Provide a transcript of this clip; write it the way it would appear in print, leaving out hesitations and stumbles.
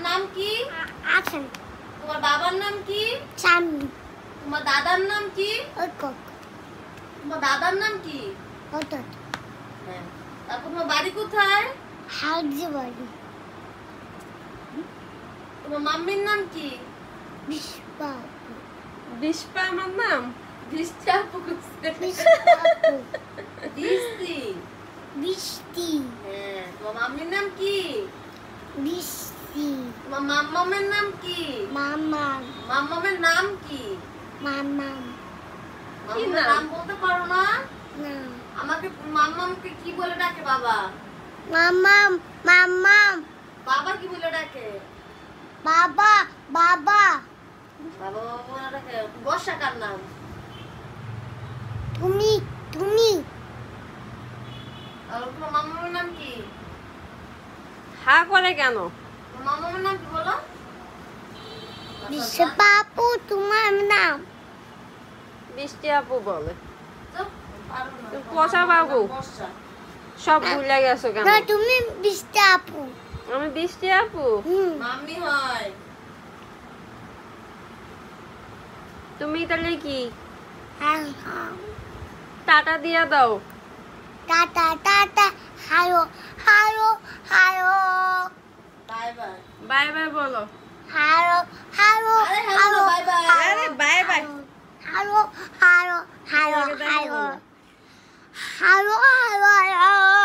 নাম কি? আছেন। তোমার বাবার নাম কি? স্বামী। তোমার দাদার নাম কি? একক। তোমার দাদার নাম কি? অতত। হ্যাঁ। তারপর তোমার বাড়ি কোথায়? হাউজি বাড়ি। তোমার মাম্মির নাম কি? বিস্পা। বিস্পা আমার নাম? বৃষ্টি আপু। বৃষ্টি। বৃষ্টি। হ্যাঁ। তোমার মাম্মির নাম কি? বৃষ্টি। তোমার মাম্মামের নাম কি? মামা। মাম্মামের নাম কি? মামা। মাম্মামের নাম বলতে পারো না? না। আমাকে মাম্মামকে কি বলে ডাকে বাবা? মামা। মামা। বাবা কি বলে ডাকে? বাবা। বাবা। বাবা বাবা বলে ডাকে। বর্ষা কার নাম? তুমি। তুমি। আর তোমার মাম্মামের নাম কি? হা করে কেন? তোমার মাম্মামের নাম কি বলো? বিশ্ববাবু তোমার নাম? বৃষ্টি আপু বলে। চুপ, পারো না। তুমি পচা বাবু। বর্ষা। সব ভুলে গেছো কেন? না তুমি বৃষ্টি আপু। আমি বৃষ্টি আপু। মাম্মি হয়। তুমি তাহলে কি? হ্যাঁ হ্যাঁ। টাটা দিয়ে দাও। Tata tata. Hello hello hello. Bye bye. Bye bye বলো। হ্যালো হ্যালো আরে হ্যালো বাই বাই। আরে bye bye. Hello hello hello hello hello hello hello